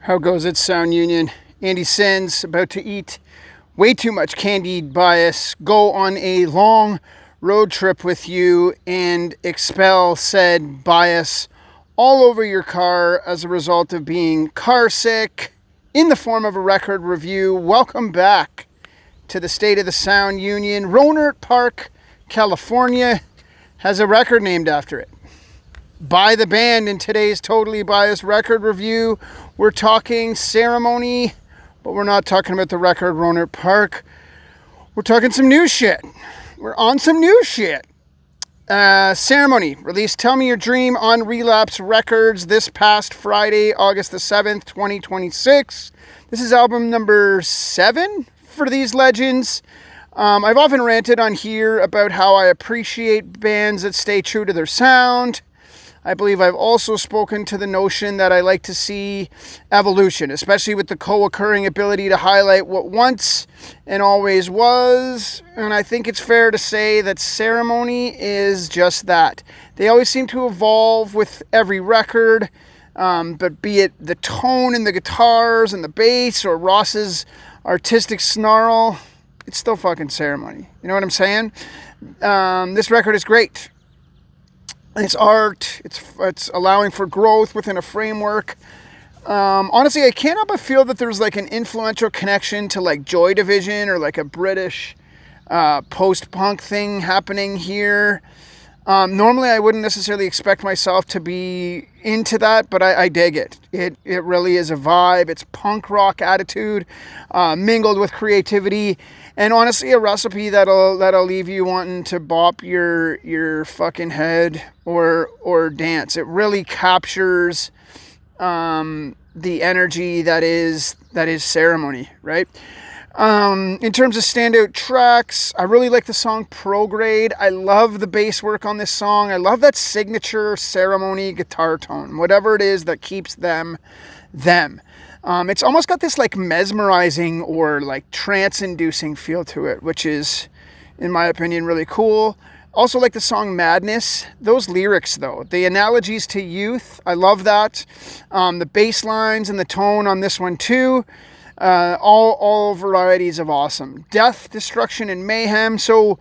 How goes it, Sound Union? Andy Sins about to eat way too much candied bias, go on a long road trip with you, and expel said bias all over your car as a result of being car sick in the form of a record review. Welcome back to the State of the Sound Union. Rohnert Park, California has a record named after it. By the band in today's Totally Biased record review, we're talking Ceremony, but we're not talking about the record Rohnert Park. We're talking some new shit. We're on some new shit. Ceremony released Tell Me Your Dream on Relapse Records this past Friday, August the 7th, 2026. This is album number 7 for these legends. I've often ranted on here about how I appreciate bands that stay true to their sound. I believe I've also spoken to the notion that I like to see evolution, especially with the co-occurring ability to highlight what once and always was. And I think it's fair to say that Ceremony is just that. They always seem to evolve with every record, but be it the tone in the guitars and the bass or Ross's artistic snarl, it's still fucking Ceremony. You know what I'm saying? This record is great. It's art. It's allowing for growth within a framework. Honestly, I can't help but feel that there's like an influential connection to like Joy Division or like a British post-punk thing happening here. Normally, I wouldn't necessarily expect myself to be into that, but I dig it. It really is a vibe. It's punk rock attitude mingled with creativity. And honestly, a recipe that'll leave you wanting to bop your fucking head or dance. It really captures the energy that is Ceremony, right? In terms of standout tracks, I really like the song Prograde. I love the bass work on this song. I love that signature Ceremony guitar tone, whatever it is that keeps them. It's almost got this like mesmerizing or like trance-inducing feel to it, which is, in my opinion, really cool. Also like the song Madness. Those lyrics though, the analogies to youth, I love that. The bass lines and the tone on this one too. All varieties of awesome. Death, Destruction, and Mayhem. So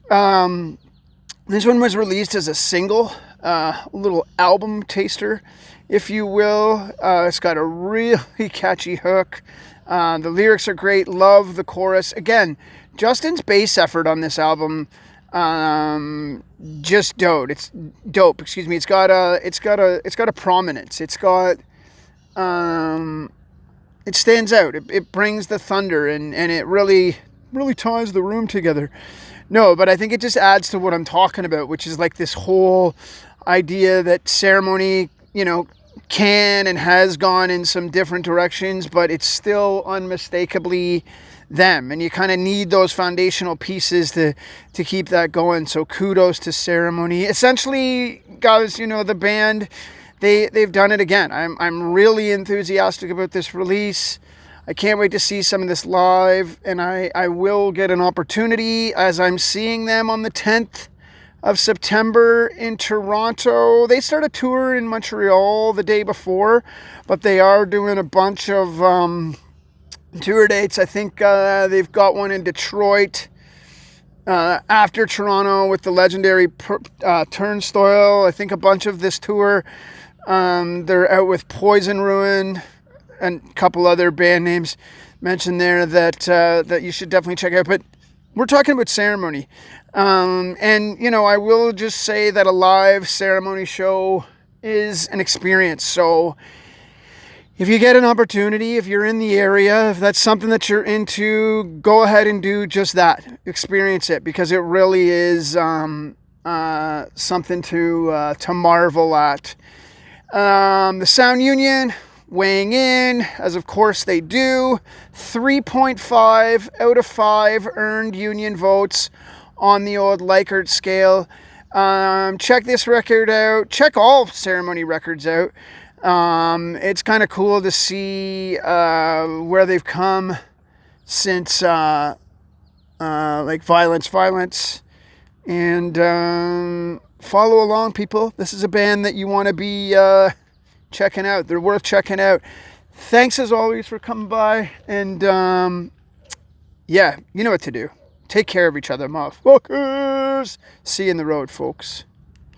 this one was released as a single, a little album taster, if you will. It's got a really catchy hook. The lyrics are great. Love the chorus. Again, Justin's bass effort on this album, just dope. It's dope. Excuse me. It's got a prominence. It stands out. It brings the thunder and it really ties the room together. No, but I think it just adds to what I'm talking about, which is like this whole idea that Ceremony, can and has gone in some different directions, but it's still unmistakably them. And you kind of need those foundational pieces to keep that going. So kudos to Ceremony. Essentially, guys, the band, they've done it again. I'm really enthusiastic about this release. I can't wait to see some of this live, and I will get an opportunity as I'm seeing them on the 10th of September in Toronto. They start a tour in Montreal the day before, but they are doing a bunch of tour dates. I think they've got one in Detroit after Toronto with the legendary Turnstile. I think a bunch of this tour, they're out with Poison Ruin and a couple other band names mentioned there that you should definitely check out. But we're talking about Ceremony. And I will just say that a live Ceremony show is an experience. So if you get an opportunity, if you're in the area, if that's something that you're into, go ahead and do just that. Experience it, because it really is something to marvel at. The Sound Union weighing in, as of course they do. 3.5 out of 5 earned Union votes on the old Likert scale. Check this record out. Check all Ceremony records out. It's kind of cool to see where they've come since like Violence. And follow along, people. This is a band that you want to be checking out. They're worth checking out. Thanks as always for coming by. And yeah, you know what to do. Take care of each other, motherfuckers. See you in the road, folks.